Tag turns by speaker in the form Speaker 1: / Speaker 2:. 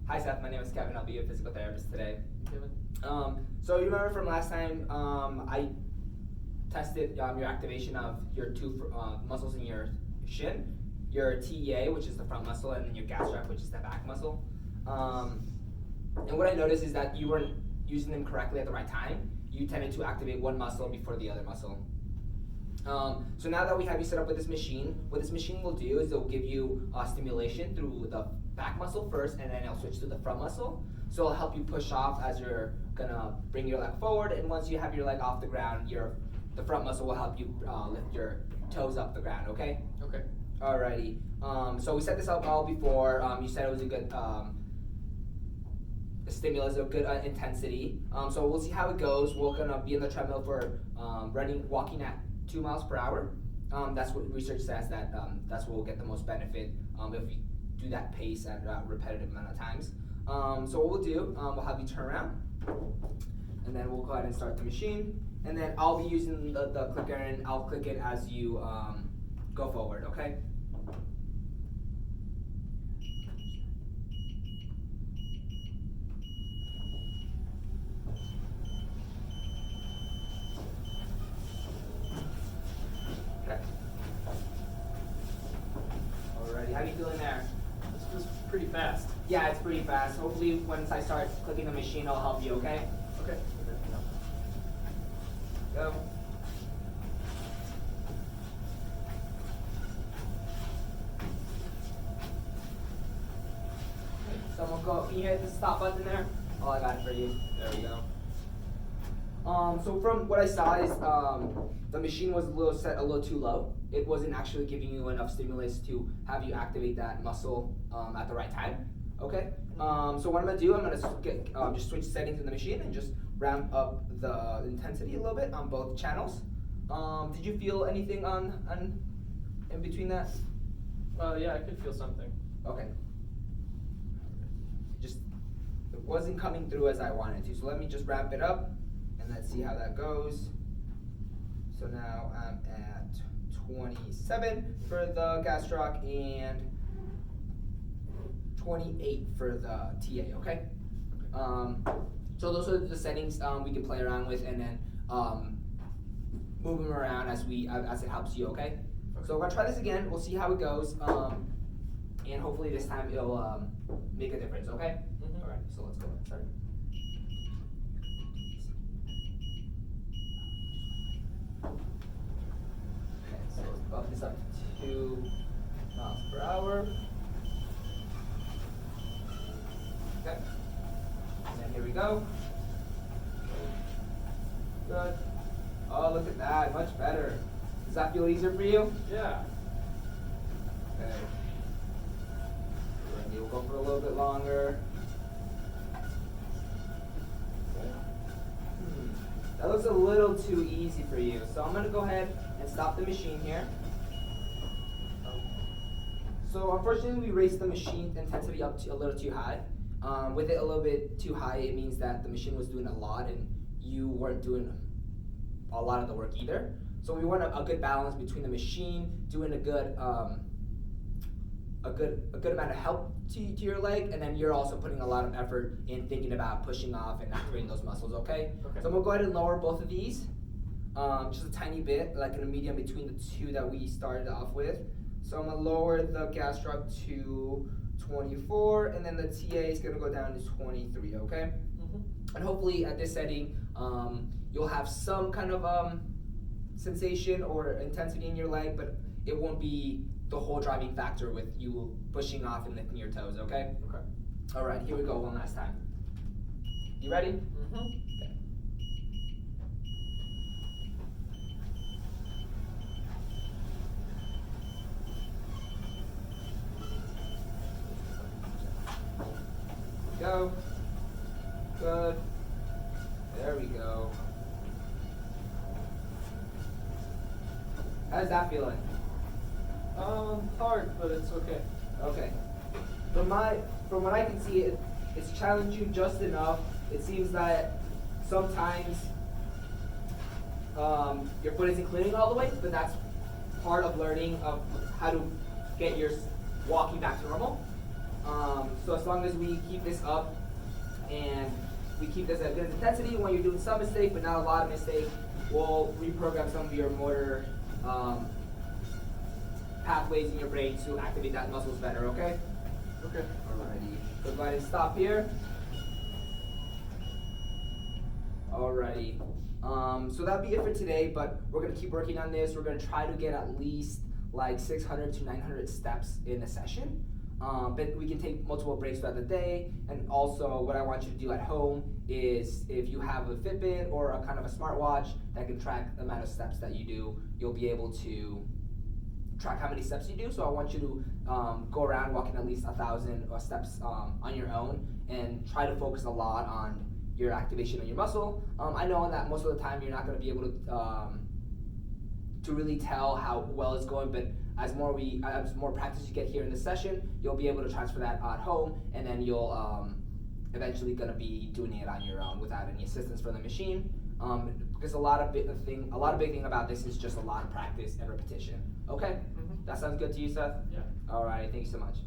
Speaker 1: Hi Seth, my name is Kevin. I'll be your physical therapist today.
Speaker 2: Kevin?
Speaker 1: So you remember from last time, I tested your activation of your two muscles in your shin, your TA, which is the front muscle, and then your gastroc, which is the back muscle. And what I noticed is that you weren't using them correctly at the right time. You tended to activate one muscle before the other muscle. So now that we have you set up with this machine, what this machine will do is it'll give you stimulation through the back muscle first, and then it'll switch to the front muscle. So it'll help you push off as you're gonna bring your leg forward, and once you have your leg off the ground, the front muscle will help you lift your toes up the ground, okay?
Speaker 2: Okay.
Speaker 1: Alrighty. So we set this up all before. You said it was a good stimulus, a good intensity. So we'll see how it goes. We're gonna be in the treadmill for walking at 2 miles per hour. That's what research says that that's what will get the most benefit if we do that pace at a repetitive amount of times. So what we'll do, we'll have you turn around, and then we'll go ahead and start the machine. And then I'll be using the clicker, and I'll click it as you go forward, okay? Okay. Alrighty, how are you feeling there?
Speaker 2: This was pretty fast.
Speaker 1: Yeah, it's pretty fast. Hopefully once I start clicking the machine, it'll help you, okay?
Speaker 2: Okay.
Speaker 1: Go. Someone go, can you hit the stop button there? Oh, I got it for you. There we go. So from what I saw is the machine was set a little too low. It wasn't actually giving you enough stimulus to have you activate that muscle at the right time. Okay. So what I'm gonna do, I'm gonna just switch settings in the machine and just ramp up the intensity a little bit on both channels. Did you feel anything on in between that?
Speaker 2: Yeah, I could feel something.
Speaker 1: Okay. Just it wasn't coming through as I wanted to. So let me just ramp it up and let's see how that goes. So now I'm at 27 for the Gastroc and 28 for the TA, okay? So those are the settings we can play around with, and then move them around as it helps you, okay? So we're gonna try this again. We'll see how it goes, and hopefully this time it'll make a difference, okay?
Speaker 2: Mm-hmm.
Speaker 1: All right, so let's go ahead and start. Okay, so let's bump this up to 2 miles per hour. Okay, and then here we go. Good. Oh, look at that, much better. Does that feel easier for you?
Speaker 2: Yeah.
Speaker 1: Okay. We'll go for a little bit longer. Okay. That looks a little too easy for you. So I'm gonna go ahead and stop the machine here. So unfortunately we raised the machine intensity up to a little too high. With it a little bit too high, it means that the machine was doing a lot and you weren't doing a lot of the work either. So we want a good balance between the machine doing a good amount of help to your leg, and then you're also putting a lot of effort in thinking about pushing off and activating those muscles, okay?
Speaker 2: Okay.
Speaker 1: So I'm gonna go ahead and lower both of these, just a tiny bit, like in a medium between the two that we started off with. So I'm gonna lower the Gastroc to 24, and then the TA is gonna go down to 23, okay?
Speaker 2: Mm-hmm.
Speaker 1: And hopefully at this setting, you'll have some kind of sensation or intensity in your leg, but it won't be the whole driving factor with you pushing off and lifting your toes, okay?
Speaker 2: Okay.
Speaker 1: All right, here we go one last time. You ready?
Speaker 2: Mm-hmm.
Speaker 1: Okay. Go. Good. There we go. How's that feeling?
Speaker 2: Hard, but it's okay.
Speaker 1: Okay. From what I can see, it's challenging just enough. It seems that sometimes your foot isn't clearing all the way, but that's part of learning of how to get your walking back to normal. So as long as we keep this up and we keep this at good intensity when you're doing some mistake, but not a lot of mistake, we'll reprogram some of your motor pathways in your brain to activate that muscles better, okay?
Speaker 2: Okay.
Speaker 1: Alrighty. So go ahead and stop here. Alrighty. So that'll be it for today, but we're gonna keep working on this. We're gonna try to get at least like 600 to 900 steps in a session. But we can take multiple breaks throughout the day. And also what I want you to do at home is if you have a Fitbit or a kind of a smartwatch that can track the amount of steps that you do, you'll be able to track how many steps you do. So I want you to go around walking at least 1,000 steps on your own and try to focus a lot on your activation of your muscle. I know that most of the time you're not going to be able to really tell how well it's going, but as more practice you get here in the session, you'll be able to transfer that at home, and then you'll eventually going to be doing it on your own without any assistance from the machine. Because a big thing about this is just a lot of practice and repetition. Okay,
Speaker 2: Mm-hmm.
Speaker 1: that sounds good to you, Seth?
Speaker 2: Yeah.
Speaker 1: All right, thank you so much.